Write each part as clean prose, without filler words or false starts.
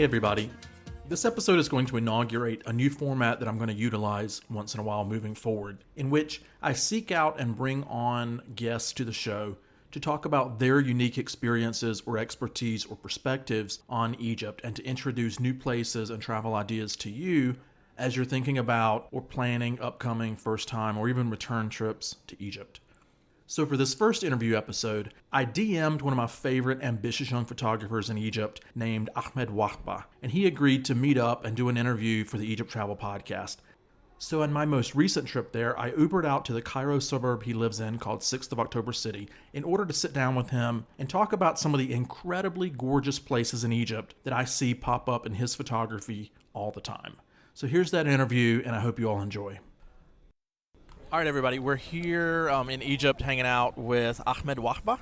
Hey everybody. This episode is going to inaugurate a new format that I'm going to utilize once in a while moving forward, in which I seek out and bring on guests to the show to talk about their unique experiences or expertise or perspectives on Egypt and to introduce new places and travel ideas to you as you're thinking about or planning upcoming first time or even return trips to Egypt. So for this first interview episode, I DM'd one of my favorite ambitious young photographers in Egypt named Ahmed Wahba, and he agreed to meet up and do an interview for the Egypt Travel Podcast. So in my most recent trip there, I Ubered out to the Cairo suburb he lives in called 6th of October City in order to sit down with him and talk about some of the incredibly gorgeous places in Egypt that I see pop up in his photography all the time. So here's that interview, and I hope you all enjoy. All right, everybody, we're here in Egypt hanging out with Ahmed Wahba,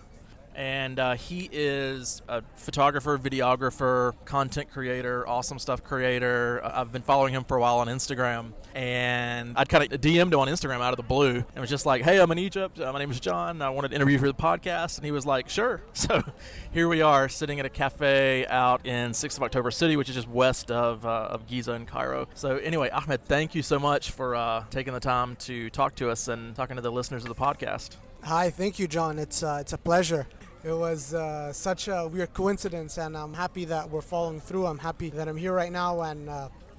and he is a photographer, videographer, content creator, awesome stuff creator. I've been following him for a while on Instagram, and I'd kind of DM'd him on Instagram out of the blue, and was just like, hey, I'm in Egypt, my name is John, I wanted to interview for the podcast, and he was like, sure. So here we are sitting at a cafe out in 6th of October City, which is just west of Giza in Cairo. So anyway, Ahmed, thank you so much for taking the time to talk to us and talking to the listeners of the podcast. Hi, thank you, John. It's a pleasure. It was such a weird coincidence, and I'm happy that we're following through. I'm happy that I'm here right now. And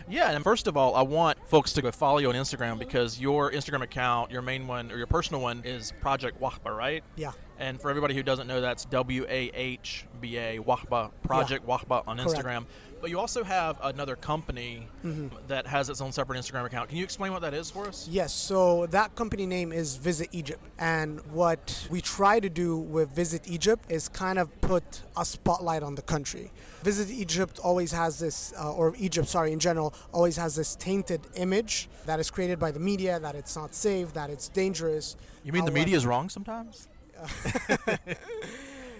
yeah, and first of all, I want folks to go follow you on Instagram because your Instagram account, your main one or your personal one, is Project Wahba, right? Yeah. And for everybody who doesn't know, that's WAHBA, Wahba, Project Wahba on Correct. Instagram. But you also have another company that has its own separate Instagram account. Can you explain what that is for us? Yes, so that company name is Visit Egypt. And what we try to do with Visit Egypt is kind of put a spotlight on the country. Visit Egypt always has this, in general, always has this tainted image that is created by the media, that it's not safe, that it's dangerous. You mean the media is wrong sometimes?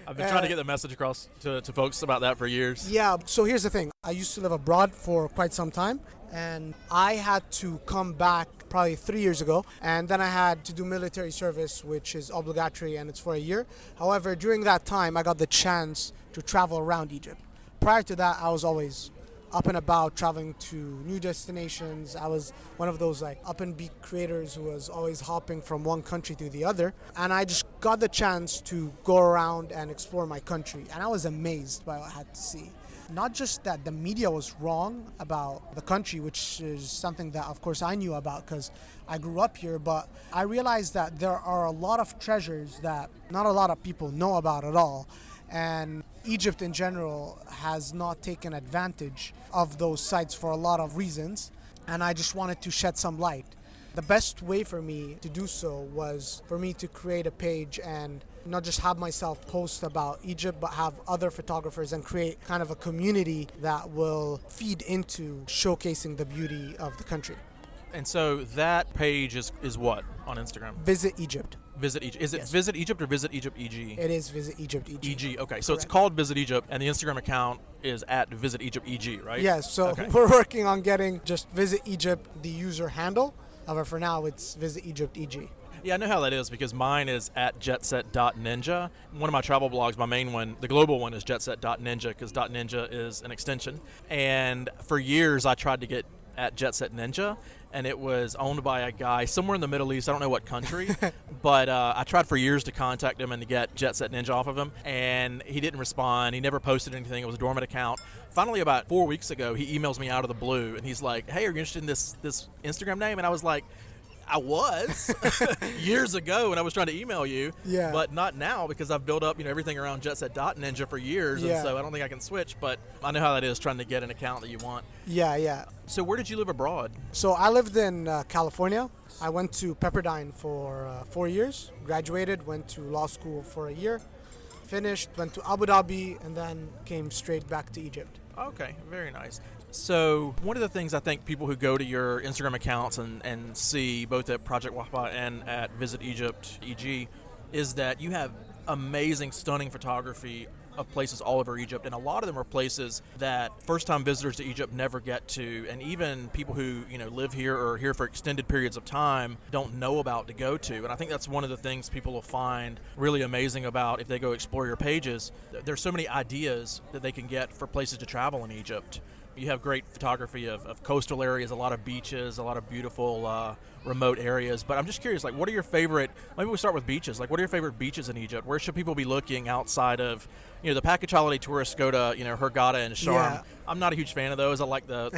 I've been trying to get the message across to folks about that for years. Yeah, so here's the thing. I used to live abroad for quite some time, and I had to come back probably 3 years ago, and then I had to do military service, which is obligatory, and it's for a year. However, during that time, I got the chance to travel around Egypt. Prior to that, I was always up and about, traveling to new destinations. I was one of those up and beat creators who was always hopping from one country to the other. And I just got the chance to go around and explore my country. And I was amazed by what I had to see. Not just that the media was wrong about the country, which is something that, of course, I knew about because I grew up here, but I realized that there are a lot of treasures that not a lot of people know about at all. And Egypt in general has not taken advantage of those sites for a lot of reasons, and I just wanted to shed some light. The best way for me to do so was for me to create a page and not just have myself post about Egypt, but have other photographers and create kind of a community that will feed into showcasing the beauty of the country. And so that page is what on Instagram? Visit Egypt. Visit Egypt. Is it Yes. Visit Egypt or Visit Egypt EG? It is Visit Egypt EG. EG, okay. So it's Correct. called Visit Egypt, and the Instagram account is at Visit Egypt EG, right? Yes, so Okay. we're working on getting just Visit Egypt, the user handle. However, for now, it's Visit Egypt EG. Yeah, I know how that is because mine is at jetset.ninja. One of my travel blogs, my main one, the global one, is jetset.ninja because .ninja is an extension. And for years, I tried to get at Jetset Ninja, and it was owned by a guy somewhere in the Middle East. I don't know what country, but I tried for years to contact him and to get Jetset Ninja off of him, and he didn't respond. He never posted anything. It was a dormant account. Finally, about 4 weeks ago, he emails me out of the blue, and he's like, hey, are you interested in this Instagram name? And I was like, I was years ago when I was trying to email you, but not now because I've built up everything around jetset.ninja for years, and so I don't think I can switch, but I know how that is trying to get an account that you want. Yeah. So where did you live abroad? So I lived in California. I went to Pepperdine for 4 years, graduated, went to law school for a year, finished, went to Abu Dhabi, and then came straight back to Egypt. Okay, very nice. So one of the things I think people who go to your Instagram accounts and see both at Project Wahba and at Visit Egypt EG is that you have amazing, stunning photography of places all over Egypt, and a lot of them are places that first-time visitors to Egypt never get to, and even people who live here or are here for extended periods of time don't know about to go to. And I think that's one of the things people will find really amazing about if they go explore your pages. There's so many ideas that they can get for places to travel in Egypt. You have great photography of coastal areas, a lot of beaches, a lot of beautiful remote areas. But I'm just curious, like, what are your favorite, maybe we'll start with beaches. Like, what are your favorite beaches in Egypt? Where should people be looking outside of, the package holiday tourists go to, Hurghada and Sharm. Yeah. I'm not a huge fan of those. I like the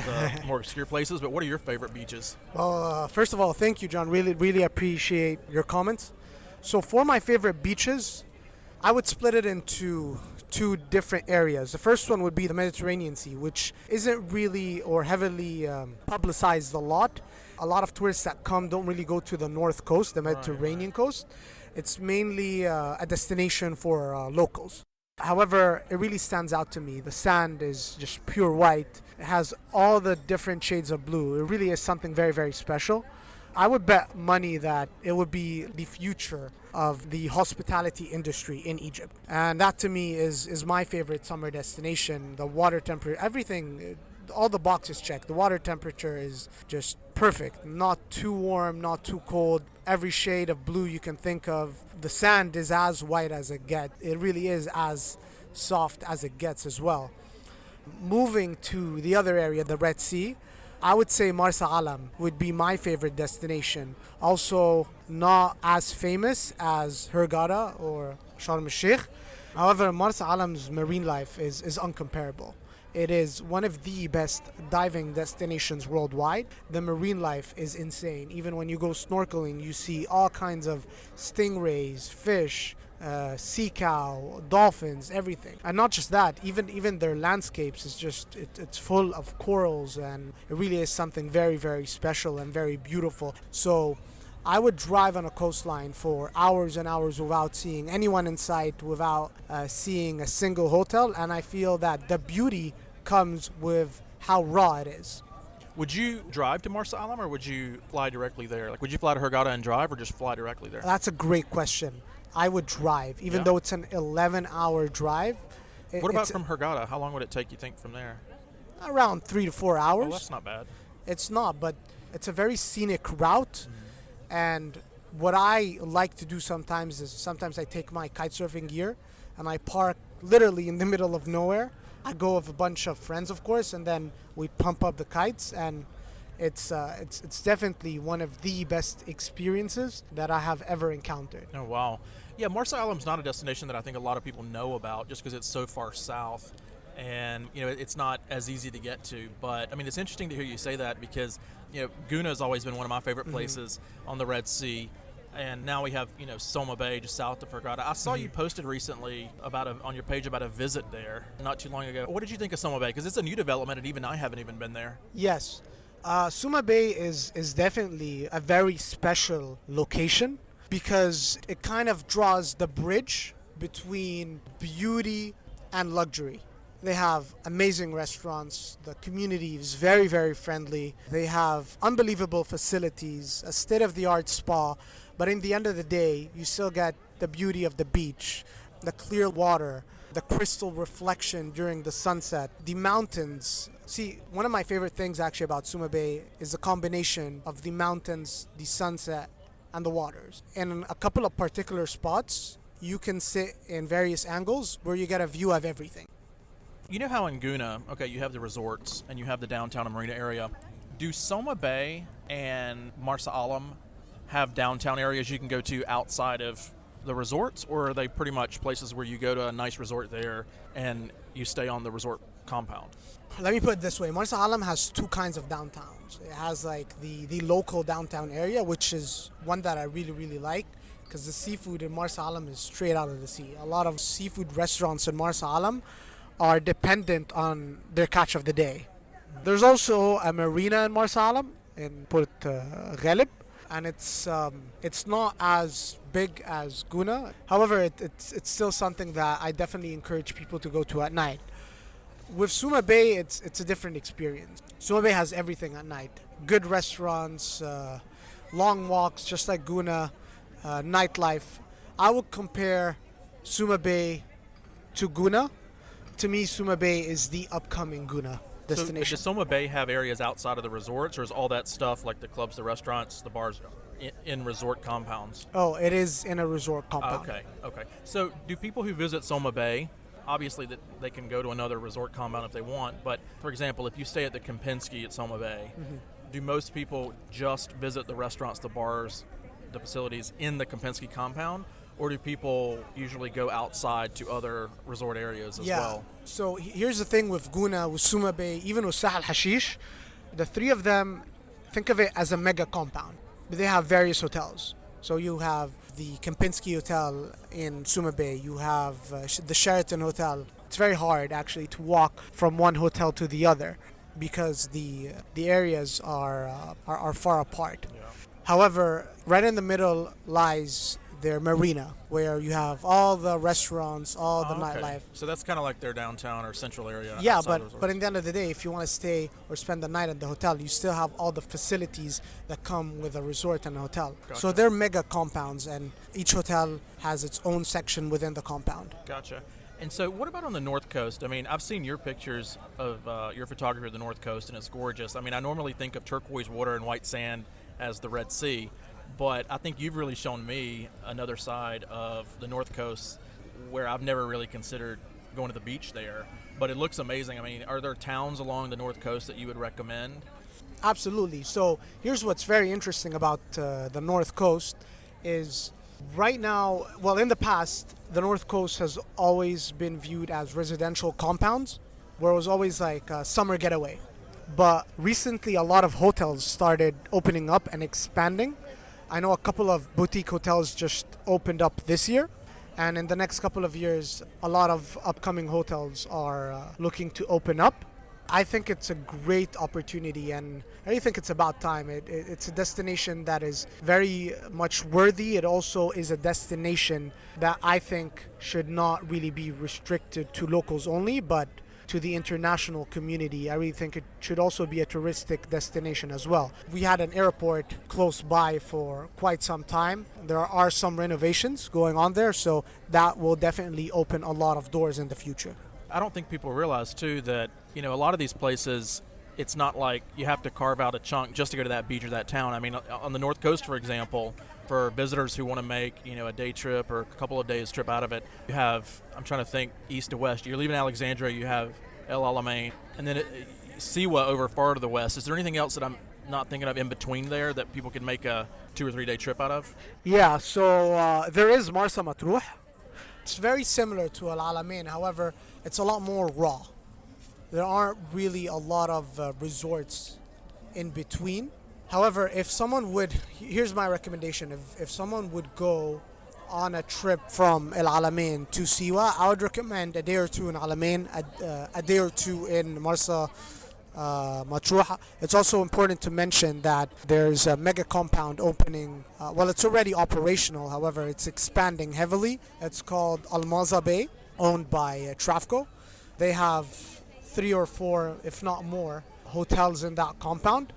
more obscure places. But what are your favorite beaches? Well, first of all, thank you, John. Really, really appreciate your comments. So for my favorite beaches, I would split it into two different areas. The first one would be the Mediterranean Sea, which isn't really or heavily publicized a lot. A lot of tourists that come don't really go to the north coast, the Mediterranean coast. It's mainly a destination for locals. However, it really stands out to me. The sand is just pure white. It has all the different shades of blue. It really is something very, very special. I would bet money that it would be the future of the hospitality industry in Egypt. And that to me is my favorite summer destination. The water temperature, everything, all the boxes checked. The water temperature is just perfect. Not too warm, not too cold. Every shade of blue you can think of. The sand is as white as it gets. It really is as soft as it gets as well. Moving to the other area, the Red Sea, I would say Marsa Alam would be my favorite destination. Also, not as famous as Hurghada or Sharm el-Sheikh. However, Marsa Alam's marine life is uncomparable. It is one of the best diving destinations worldwide. The marine life is insane. Even when you go snorkeling, you see all kinds of stingrays, fish, sea cow, dolphins, everything. And not just that, even their landscapes is just, it's full of corals, and it really is something very, very special and very beautiful. So I would drive on a coastline for hours and hours without seeing anyone in sight, without seeing a single hotel, and I feel that the beauty comes with how raw it is. Would you drive to Marsa Alam, or would you fly directly there? Like, would you fly to Hurghada and drive, or just fly directly there? That's a great question. I would drive, even though it's an 11-hour drive. What about from Hurghada? How long would it take, you think, from there? Around 3 to 4 hours. Oh, that's not bad. It's not, but it's a very scenic route. And what I like to do sometimes is I take my kite surfing gear and I park literally in the middle of nowhere. I go with a bunch of friends, of course, and then we pump up the kites, and it's definitely one of the best experiences that I have ever encountered. Oh, wow. Yeah, Marsa Alam's not a destination that I think a lot of people know about just because it's so far south, and it's not as easy to get to. But I mean, it's interesting to hear you say that, because Guna has always been one of my favorite places on the Red Sea. And now we have, Soma Bay just south of Hurghada. I saw you posted recently on your page about a visit there not too long ago. What did you think of Soma Bay? Because it's a new development, and even I haven't even been there. Yes. Soma Bay is definitely a very special location because it kind of draws the bridge between beauty and luxury. They have amazing restaurants. The community is very, very friendly. They have unbelievable facilities, a state-of-the-art spa. But in the end of the day, you still get the beauty of the beach, the clear water, the crystal reflection during the sunset, the mountains. See, one of my favorite things actually about Soma Bay is the combination of the mountains, the sunset, and the waters. In a couple of particular spots, you can sit in various angles where you get a view of everything. You know how in Guna, you have the resorts and you have the downtown and marina area. Do Soma Bay and Marsa Alam have downtown areas you can go to outside of the resorts, or are they pretty much places where you go to a nice resort there and you stay on the resort compound? Let me put it this way. Marsa Alam has two kinds of downtowns. It has like the local downtown area, which is one that I really, really like, because the seafood in Marsa Alam is straight out of the sea. A lot of seafood restaurants in Marsa Alam are dependent on their catch of the day. There's also a marina in Marsa Alam in Port Ghalib, and it's not as big as Guna. However, it's still something that I definitely encourage people to go to at night. With Soma Bay, it's a different experience. Soma Bay has everything at night. Good restaurants, long walks, just like Guna, nightlife. I would compare Soma Bay to Guna. To me, Suma Bay is the upcoming Guna So destination. does Soma Bay have areas outside of the resorts, or is all that stuff like the clubs, the restaurants, the bars in resort compounds? Oh, it is in a resort compound. Okay. So do people who visit Soma Bay, obviously that they can go to another resort compound if they want, but for example, if you stay at the Kempinski at Soma Bay, do most people just visit the restaurants, the bars, the facilities in the Kempinski compound, or do people usually go outside to other resort areas as well? So here's the thing with Guna, with Suma Bay, even with Sahal Hashish, the three of them, think of it as a mega compound. They have various hotels. So you have the Kempinski Hotel in Suma Bay. You have the Sheraton Hotel. It's very hard actually to walk from one hotel to the other because the areas are far apart. Yeah. However, right in the middle lies their marina, where you have all the restaurants, all the nightlife. So that's kind of like their downtown or central area. Yeah, outside but resorts. in the end of the day, if you want to stay or spend the night at the hotel, you still have all the facilities that come with a resort and a hotel. Gotcha. So they're mega compounds, and each hotel has its own section within the compound. Gotcha. And so, what about on the North Coast? I mean, I've seen your pictures of your photography of the North Coast, and it's gorgeous. I mean, I normally think of turquoise water and white sand as the Red Sea, but I think you've really shown me another side of the North Coast where I've never really considered going to the beach there. But it looks amazing. I mean, are there towns along the North Coast that you would recommend? Absolutely. So here's what's very interesting about the North Coast is right now, well, in the past, the North Coast has always been viewed as residential compounds, where it was always like a summer getaway. But recently, a lot of hotels started opening up and expanding. I know a couple of boutique hotels just opened up this year. And in the next couple of years, a lot of upcoming hotels are looking to open up. I think it's a great opportunity, and I really think it's about time. It's a destination that is very much worthy. It also is a destination that I think should not really be restricted to locals only, but to the international community. I really think it should also be a touristic destination as well. We had an airport close by for quite some time. There are some renovations going on there, so that will definitely open a lot of doors in the future. I don't think people realize, too, that, you know, a lot of these places, it's not like you have to carve out a chunk just to go to that beach or that town. I mean, on the North Coast, for example, for visitors who want to make, you know, a day trip or a couple of days trip out of it, you have, I'm trying to think, east to west. You're leaving Alexandria, you have El Alamein, and then Siwa over far to the west. Is there anything else that I'm not thinking of in between there that people can make a 2 or 3 day trip out of? Yeah, so there is Marsa Matruh. It's very similar to Al Alamein, however, it's a lot more raw. There aren't really a lot of resorts in between. However, if someone would, here's my recommendation, if someone would go on a trip from El Alamein to Siwa, I would recommend a day or two in Alamein, a day or two in Marsa Matruh. It's also important to mention that there's a mega compound opening. Well, it's already operational, however, it's expanding heavily. It's called Al Maza Bay, owned by Trafco. They have 3 or 4, if not more, hotels in that compound,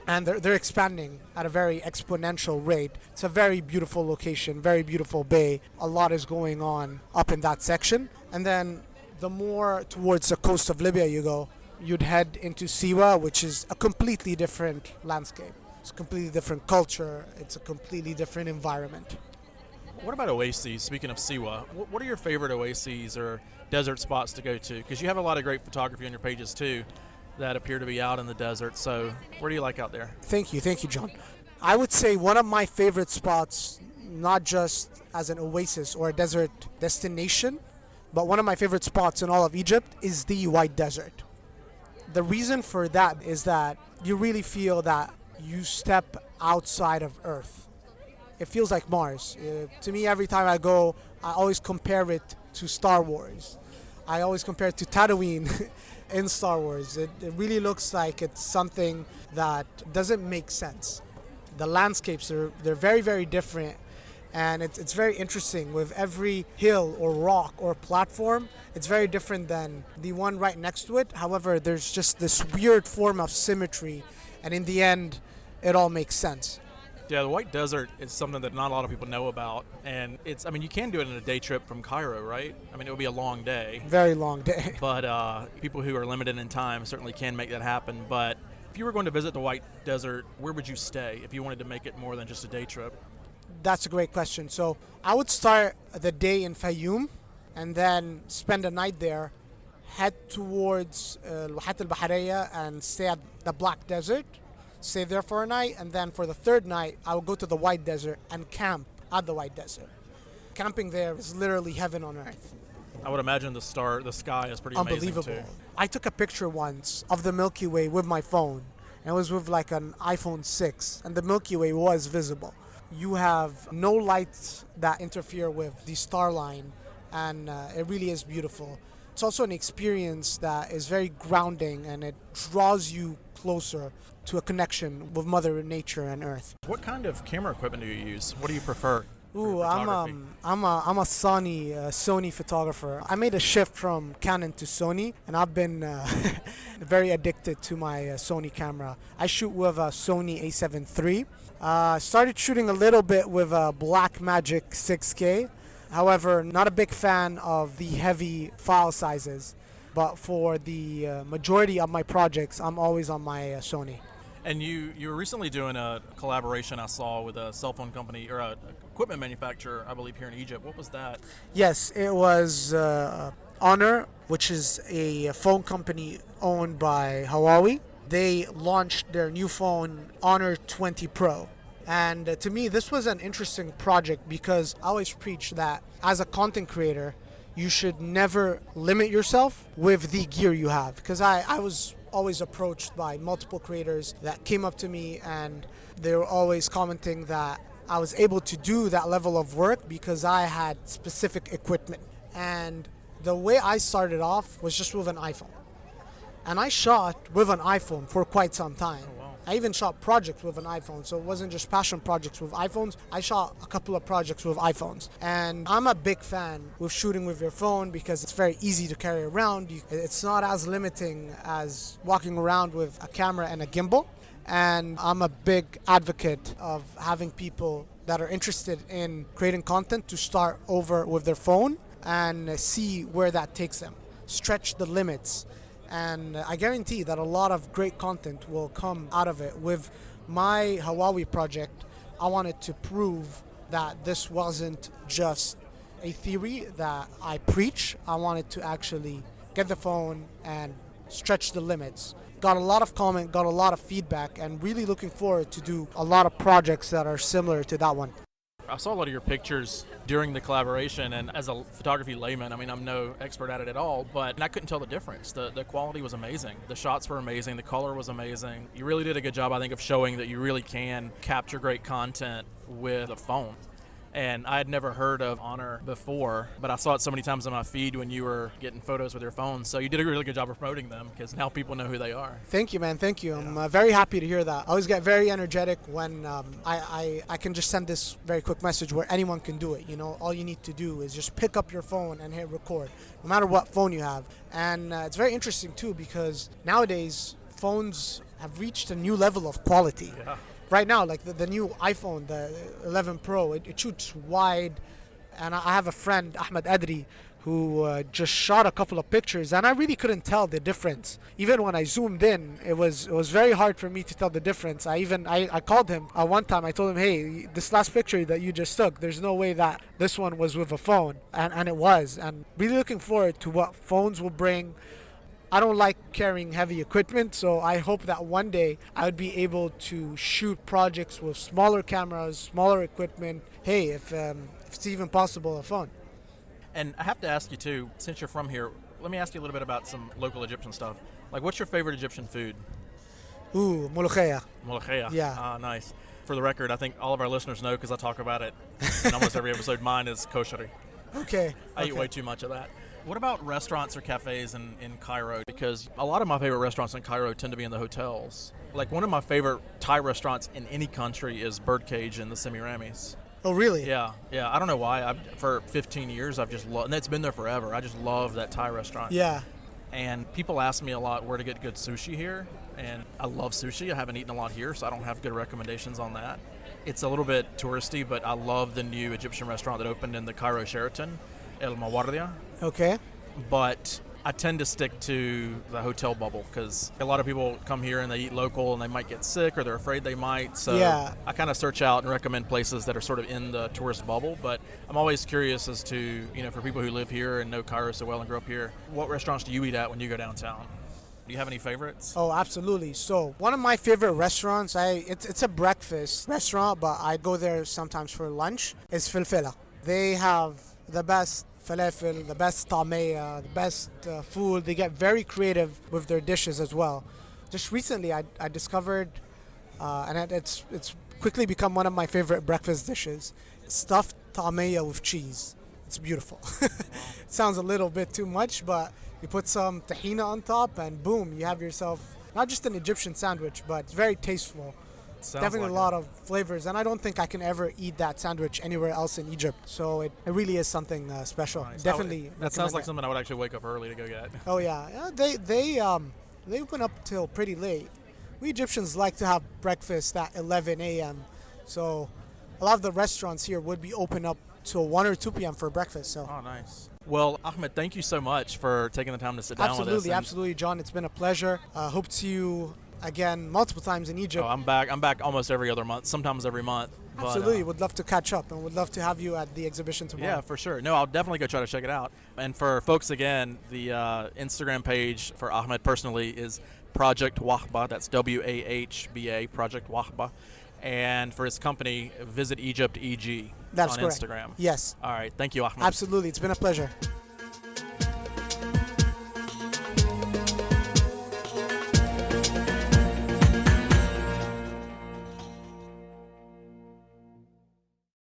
and they're expanding at a very exponential rate. It's a very beautiful location, very beautiful bay. A lot is going on up in that section. And then the more towards the coast of Libya you go, you'd head into Siwa, which is a completely different landscape. It's a completely different culture. It's a completely different environment. What about oases? Speaking of Siwa, what are your favorite oases or desert spots to go to? Because you have a lot of great photography on your pages too that appear to be out in the desert. So where do you like out there? Thank you, John. I would say one of my favorite spots, not just as an oasis or a desert destination, but one of my favorite spots in all of Egypt is the White Desert. The reason for that is that you really feel that you step outside of Earth. It feels like Mars. To me, every time I go, I always compare it to Star Wars. I always compare it to Tatooine in Star Wars. It really looks like it's something that doesn't make sense. The landscapes, they're very, very different. And it's very interesting. With every hill or rock or platform, it's very different than the one right next to it. However, there's just this weird form of symmetry. And in the end, it all makes sense. Yeah, the White Desert is something that not a lot of people know about. And it's, I mean, you can do it in a day trip from Cairo, right? I mean, it would be a long day. Very long day. But people who are limited in time certainly can make that happen. But if you were going to visit the White Desert, where would you stay if you wanted to make it more than just a day trip? That's a great question. So I would start the day in Fayoum and then spend a night there, head towards Al-Wahat al-Bahariya and stay at the Black Desert, stay there for a night, and then for the third night, I would go to the White Desert and camp at the White Desert. Camping there is literally heaven on earth. I would imagine the sky is pretty amazing Unbelievable. too. I took a picture once of the Milky Way with my phone, and it was with like an iPhone 6, and the Milky Way was visible. You have no lights that interfere with the star line, and it really is beautiful. It's also an experience that is very grounding, and it draws you closer to a connection with Mother Nature and Earth. What kind of camera equipment do you use? What do you prefer? Ooh, I'm a Sony photographer. I made a shift from Canon to Sony, and I've been very addicted to my Sony camera. I shoot with a Sony A7 III. Started shooting a little bit with a Blackmagic 6K. However, not a big fan of the heavy file sizes. But for the majority of my projects, I'm always on my Sony. And you were recently doing a collaboration I saw with a cell phone company or a equipment manufacturer, I believe, here in Egypt. What was that? Yes, it was Honor, which is a phone company owned by Huawei. They launched their new phone, Honor 20 Pro. And to me, this was an interesting project because I always preach that as a content creator, you should never limit yourself with the gear you have. Because I was always approached by multiple creators that came up to me and they were always commenting that I was able to do that level of work because I had specific equipment. And the way I started off was just with an iPhone. And I shot with an iPhone for quite some time. Oh, wow. I even shot projects with an iPhone, so it wasn't just passion projects with iPhones. I shot a couple of projects with iPhones. And I'm a big fan with shooting with your phone because it's very easy to carry around. It's not as limiting as walking around with a camera and a gimbal. And I'm a big advocate of having people that are interested in creating content to start over with their phone and see where that takes them. Stretch the limits. And I guarantee that a lot of great content will come out of it. With my Huawei project, I wanted to prove that this wasn't just a theory that I preach. I wanted to actually get the phone and stretch the limits. Got a lot of comment, got a lot of feedback, and really looking forward to do a lot of projects that are similar to that one. I saw a lot of your pictures during the collaboration, and as a photography layman, I mean, I'm no expert at it at all, but I couldn't tell the difference. The quality was amazing. The shots were amazing. The color was amazing. You really did a good job, I think, of showing that you really can capture great content with a phone. And I had never heard of Honor before, but I saw it so many times on my feed when you were getting photos with your phone. So you did a really good job of promoting them because now people know who they are. Thank you, man. Thank you. I'm very happy to hear that. I always get very energetic when I can just send this very quick message where anyone can do it. You know, all you need to do is just pick up your phone and hit record, no matter what phone you have. And it's very interesting, too, because nowadays phones have reached a new level of quality. Yeah. Right now, like the new iPhone, the 11 Pro, it shoots wide. And I have a friend, Ahmed Adri, who just shot a couple of pictures, and I really couldn't tell the difference. Even when I zoomed in, it was very hard for me to tell the difference. I called him one time. I told him, hey, this last picture that you just took, there's no way that this one was with a phone. And it was. And really looking forward to what phones will bring. I don't like carrying heavy equipment, so I hope that one day I would be able to shoot projects with smaller cameras, smaller equipment. Hey, if it's even possible, a phone. And I have to ask you, too, since you're from here, let me ask you a little bit about some local Egyptian stuff. Like, what's your favorite Egyptian food? Ooh, molokhia. Molokhia. Yeah. Ah, nice. For the record, I think all of our listeners know because I talk about it in almost every episode. Mine is kosher. Okay. I eat way too much of that. What about restaurants or cafes in Cairo? Because a lot of my favorite restaurants in Cairo tend to be in the hotels. Like one of my favorite Thai restaurants in any country is Birdcage in the Semiramis. Oh, really? Yeah. I don't know why. For 15 years, I've just loved, and it's been there forever. I just love that Thai restaurant. Yeah. And people ask me a lot where to get good sushi here, and I love sushi. I haven't eaten a lot here, so I don't have good recommendations on that. It's a little bit touristy, but I love the new Egyptian restaurant that opened in the Cairo Sheraton, El Mawardia. Okay. But I tend to stick to the hotel bubble because a lot of people come here and they eat local and they might get sick or they're afraid they might. So Yeah. I kind of search out and recommend places that are sort of in the tourist bubble. But I'm always curious as to, for people who live here and know Cairo so well and grew up here, what restaurants do you eat at when you go downtown? Do you have any favorites? Oh, absolutely. So one of my favorite restaurants, it's a breakfast restaurant, but I go there sometimes for lunch, is Filfila. They have the best falafel, the best tameya, the best food. They get very creative with their dishes as well. Just recently, I discovered, and it's quickly become one of my favorite breakfast dishes, stuffed tameya with cheese. It's beautiful. It sounds a little bit too much, but you put some tahina on top, and boom, you have yourself not just an Egyptian sandwich, but it's very tasteful. Definitely a lot of flavors, and I don't think I can ever eat that sandwich anywhere else in Egypt. So it really is something special. Nice. Definitely. That sounds like something I would actually wake up early to go get. Oh yeah, they open up till pretty late. We Egyptians like to have breakfast at 11 a.m. So a lot of the restaurants here would be open up till 1 or 2 p.m. for breakfast. So. Oh, nice. Well, Ahmed, thank you so much for taking the time to sit down with us. Absolutely, John. It's been a pleasure. Hope to see you again multiple times in Egypt. Oh, I'm back almost every other month, sometimes every month. Absolutely. Would love to catch up and would love to have you at the exhibition tomorrow. Yeah, for sure. No, I'll definitely go try to check it out. And for folks, again, the Instagram page for Ahmed personally is Project Wahba. That's WAHBA, Project Wahba. And for his company, Visit Egypt EG. That's on correct. Instagram. Yes. All right. Thank you, Ahmed. Absolutely. It's been a pleasure.